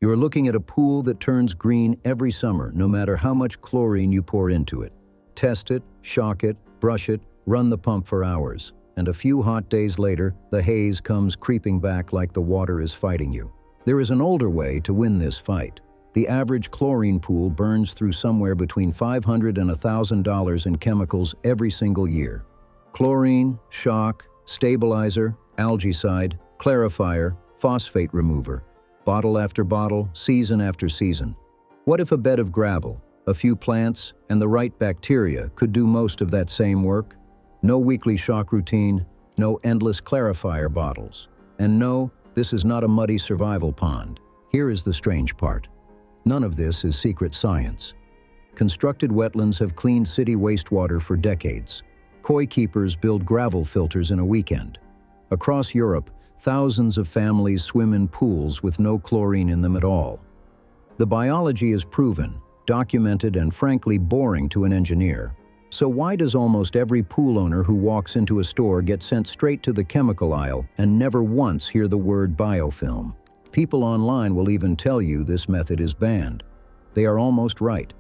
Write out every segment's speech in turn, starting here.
You're looking at a pool that turns green every summer, no matter how much chlorine you pour into it. Test it, shock it, brush it, run the pump for hours, and a few hot days later, the haze comes creeping back like the water is fighting you. There is an older way to win this fight. The average chlorine pool burns through somewhere between $500 and $1,000 in chemicals every single year. Chlorine, shock, stabilizer, algaecide, clarifier, phosphate remover, bottle after bottle, season after season. What if a bed of gravel, a few plants, and the right bacteria could do most of that same work? No weekly shock routine, no endless clarifier bottles. And no, this is not a muddy survival pond. Here is the strange part. None of this is secret science. Constructed wetlands have cleaned city wastewater for decades. Koi keepers build gravel filters in a weekend. Across Europe, thousands of families swim in pools with no chlorine in them at all. The biology is proven, documented, and frankly boring to an engineer. So why does almost every pool owner who walks into a store get sent straight to the chemical aisle and never once hear the word biofilm? People online will even tell you this method is banned. They are almost right.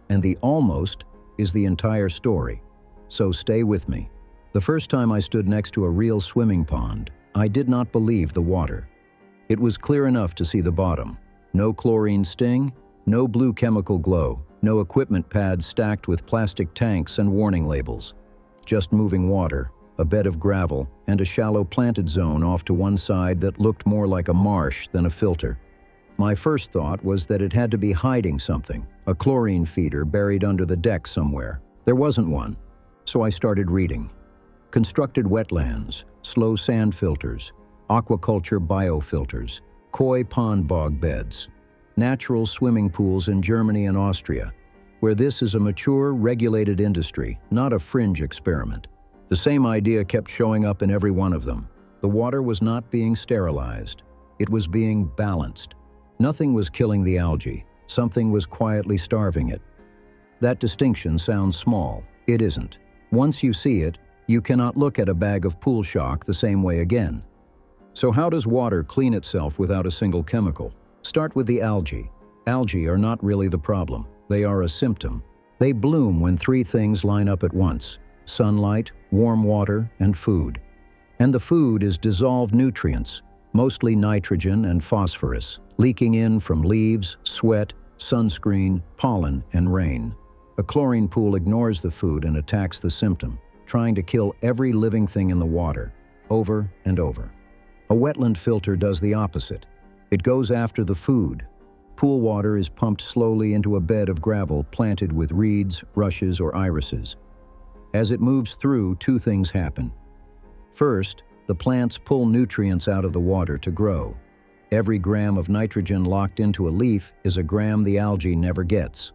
And the almost is the entire story. So stay with me. The first time I stood next to a real swimming pond, I did not believe the water. It was clear enough to see the bottom. No chlorine sting, no blue chemical glow, no equipment pads stacked with plastic tanks and warning labels. Just moving water, a bed of gravel, and a shallow planted zone off to one side that looked more like a marsh than a filter. My first thought was that it had to be hiding something, a chlorine feeder buried under the deck somewhere. There wasn't one. So I started reading. Constructed wetlands, slow sand filters, aquaculture biofilters, koi pond bog beds, natural swimming pools in Germany and Austria, where this is a mature, regulated industry, not a fringe experiment. The same idea kept showing up in every one of them. The water was not being sterilized. It was being balanced. Nothing was killing the algae. Something was quietly starving it. That distinction sounds small. It isn't. Once you see it, you cannot look at a bag of pool shock the same way again. So how does water clean itself without a single chemical? Start with the algae. Algae are not really the problem. They are a symptom. They bloom when three things line up at once: sunlight, warm water, and food. And the food is dissolved nutrients, mostly nitrogen and phosphorus, leaking in from leaves, sweat, sunscreen, pollen, and rain. A chlorine pool ignores the food and attacks the symptom, trying to kill every living thing in the water, over and over. A wetland filter does the opposite. It goes after the food. Pool water is pumped slowly into a bed of gravel planted with reeds, rushes, or irises. As it moves through, two things happen. First, the plants pull nutrients out of the water to grow. Every gram of nitrogen locked into a leaf is a gram the algae never gets.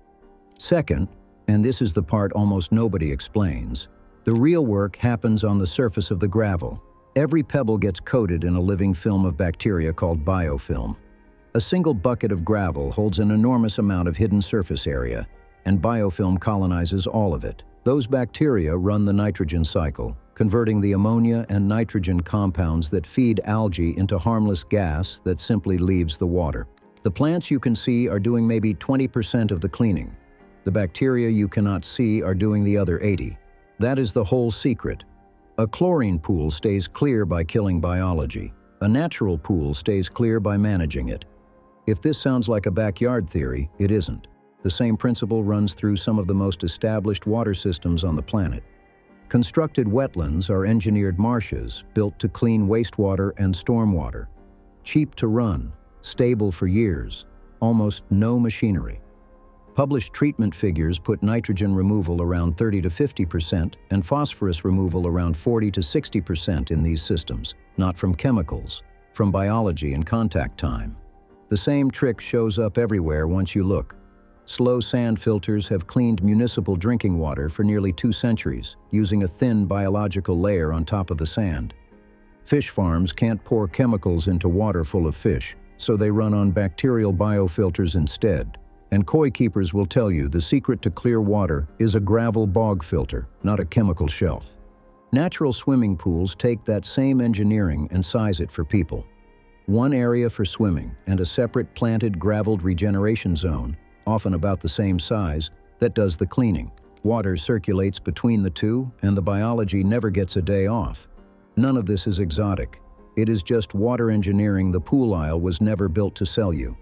Second, and this is the part almost nobody explains, the real work happens on the surface of the gravel. Every pebble gets coated in a living film of bacteria called biofilm. A single bucket of gravel holds an enormous amount of hidden surface area, and biofilm colonizes all of it. Those bacteria run the nitrogen cycle, converting the ammonia and nitrogen compounds that feed algae into harmless gas that simply leaves the water. The plants you can see are doing maybe 20% of the cleaning. The bacteria you cannot see are doing the other 80%. That is the whole secret. A chlorine pool stays clear by killing biology. A natural pool stays clear by managing it. If this sounds like a backyard theory, it isn't. The same principle runs through some of the most established water systems on the planet. Constructed wetlands are engineered marshes built to clean wastewater and stormwater. Cheap to run, stable for years, almost no machinery. Published treatment figures put nitrogen removal around 30 to 50% and phosphorus removal around 40 to 60% in these systems, not from chemicals, from biology and contact time. The same trick shows up everywhere once you look. Slow sand filters have cleaned municipal drinking water for nearly 2 centuries, using a thin biological layer on top of the sand. Fish farms can't pour chemicals into water full of fish, so they run on bacterial biofilters instead. And koi keepers will tell you the secret to clear water is a gravel bog filter, not a chemical shelf. Natural swimming pools take that same engineering and size it for people. One area for swimming and a separate planted graveled regeneration zone, often about the same size, that does the cleaning. Water circulates between the two, and the biology never gets a day off. None of this is exotic. It is just water engineering the pool aisle was never built to sell you.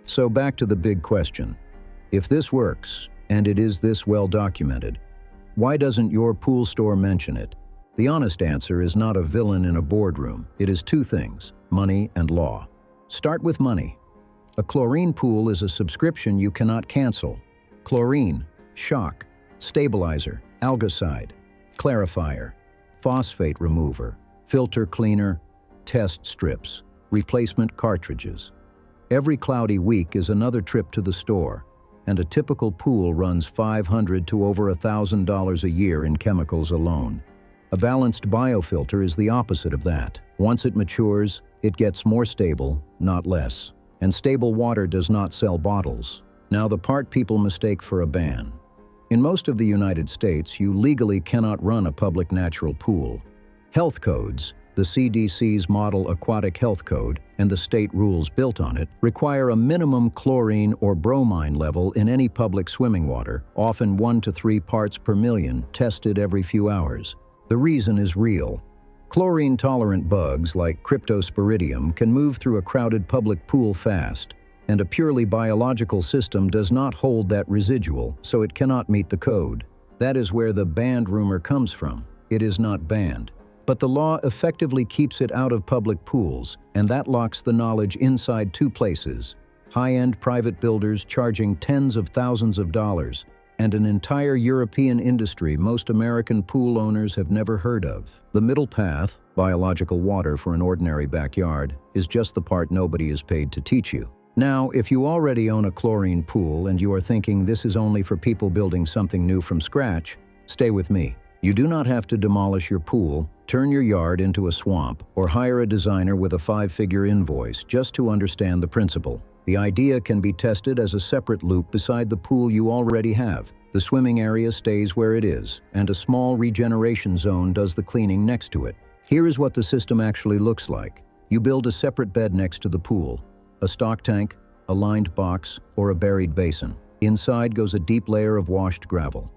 So back to the big question. If this works, and it is this well documented, why doesn't your pool store mention it? The honest answer is not a villain in a boardroom. It is two things: money and law. Start with money. A chlorine pool is a subscription you cannot cancel. Chlorine, shock, stabilizer, algicide, clarifier, phosphate remover, filter cleaner, test strips, replacement cartridges. Every cloudy week is another trip to the store, and a typical pool runs $500 to over $1,000 a year in chemicals alone. A balanced biofilter is the opposite of that. Once it matures, it gets more stable, not less. And stable water does not sell bottles. Now the part people mistake for a ban. In most of the United States, you legally cannot run a public natural pool. Health codes, the CDC's Model Aquatic Health Code, and the state rules built on it, require a minimum chlorine or bromine level in any public swimming water, often 1 to 3 parts per million, tested every few hours. The reason is real. Chlorine-tolerant bugs like Cryptosporidium can move through a crowded public pool fast, and a purely biological system does not hold that residual, so it cannot meet the code. That is where the banned rumor comes from. It is not banned. But the law effectively keeps it out of public pools, and that locks the knowledge inside two places: high-end private builders charging tens of thousands of dollars, and an entire European industry most American pool owners have never heard of. The middle path, biological water for an ordinary backyard, is just the part nobody is paid to teach you. Now, if you already own a chlorine pool and you are thinking this is only for people building something new from scratch, stay with me. You do not have to demolish your pool, turn your yard into a swamp, or hire a designer with a 5-figure invoice just to understand the principle. The idea can be tested as a separate loop beside the pool you already have. The swimming area stays where it is, and a small regeneration zone does the cleaning next to it. Here is what the system actually looks like. You build a separate bed next to the pool, a stock tank, a lined box, or a buried basin. Inside goes a deep layer of washed gravel.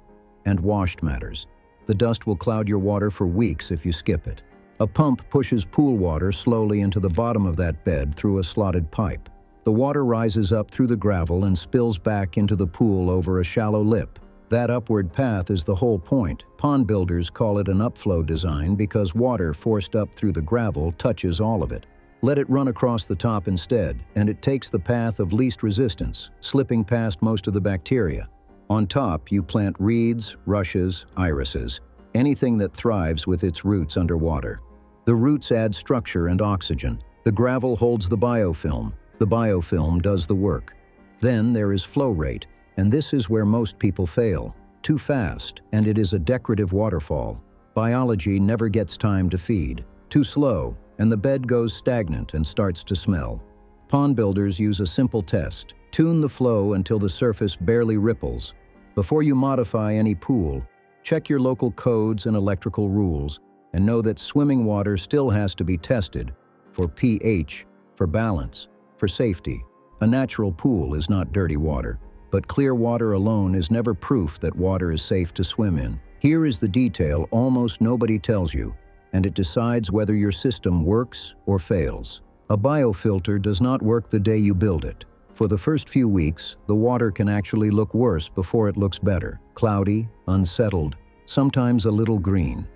And washed matters. The dust will cloud your water for weeks if you skip it. A pump pushes pool water slowly into the bottom of that bed through a slotted pipe. The water rises up through the gravel and spills back into the pool over a shallow lip. That upward path is the whole point. Pond builders call it an upflow design because water forced up through the gravel touches all of it. Let it run across the top instead, and it takes the path of least resistance, slipping past most of the bacteria. On top, you plant reeds, rushes, irises, anything that thrives with its roots underwater. The roots add structure and oxygen. The gravel holds the biofilm. The biofilm does the work. Then there is flow rate, and this is where most people fail. Too fast, and it is a decorative waterfall. Biology never gets time to feed. Too slow, and the bed goes stagnant and starts to smell. Pond builders use a simple test. Tune the flow until the surface barely ripples. Before you modify any pool, check your local codes and electrical rules, and know that swimming water still has to be tested for pH, for balance, for safety. A natural pool is not dirty water, but clear water alone is never proof that water is safe to swim in. Here is the detail almost nobody tells you, and it decides whether your system works or fails. A biofilter does not work the day you build it. For the first few weeks, the water can actually look worse before it looks better. Cloudy, unsettled, sometimes a little green.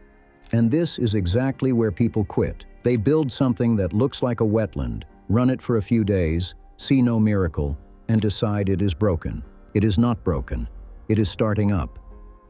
And this is exactly where people quit. They build something that looks like a wetland, run it for a few days, see no miracle, and decide it is broken. It is not broken. It is starting up.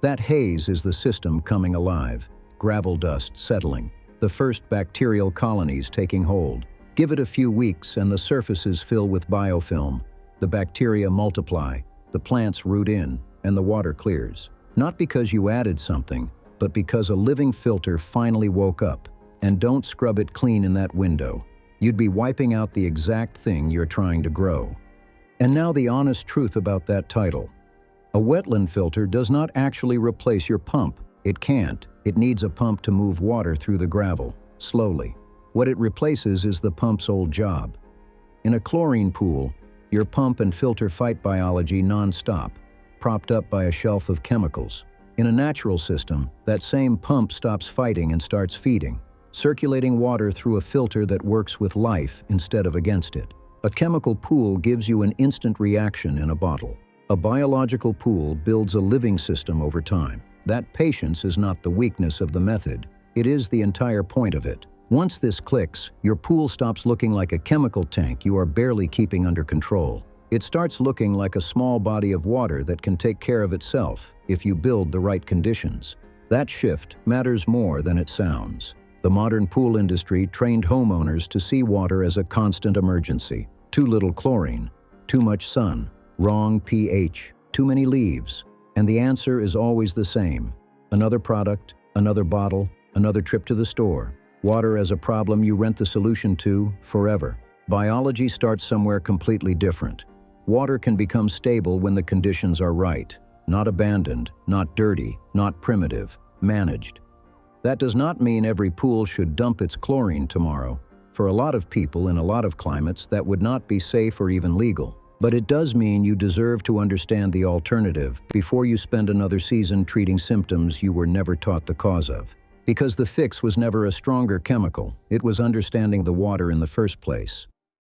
That haze is the system coming alive. Gravel dust settling. The first bacterial colonies taking hold. Give it a few weeks and the surfaces fill with biofilm. The bacteria multiply, the plants root in, and the water clears. Not because you added something, but because a living filter finally woke up. And don't scrub it clean in that window. You'd be wiping out the exact thing you're trying to grow. And now the honest truth about that title. A wetland filter does not actually replace your pump. It can't. It needs a pump to move water through the gravel, slowly. What it replaces is the pump's old job. In a chlorine pool, your pump and filter fight biology non-stop, propped up by a shelf of chemicals. In a natural system, that same pump stops fighting and starts feeding, circulating water through a filter that works with life instead of against it. A chemical pool gives you an instant reaction in a bottle. A biological pool builds a living system over time. That patience is not the weakness of the method, it is the entire point of it. Once this clicks, your pool stops looking like a chemical tank you are barely keeping under control. It starts looking like a small body of water that can take care of itself if you build the right conditions. That shift matters more than it sounds. The modern pool industry trained homeowners to see water as a constant emergency. Too little chlorine, too much sun, wrong pH, too many leaves. And the answer is always the same. Another product, another bottle, another trip to the store. Water as a problem you rent the solution to forever. Biology starts somewhere completely different. Water can become stable when the conditions are right. Not abandoned, not dirty, not primitive, managed. That does not mean every pool should dump its chlorine tomorrow. For a lot of people in a lot of climates, that would not be safe or even legal. But it does mean you deserve to understand the alternative before you spend another season treating symptoms you were never taught the cause of. Because the fix was never a stronger chemical, it was understanding the water in the first place.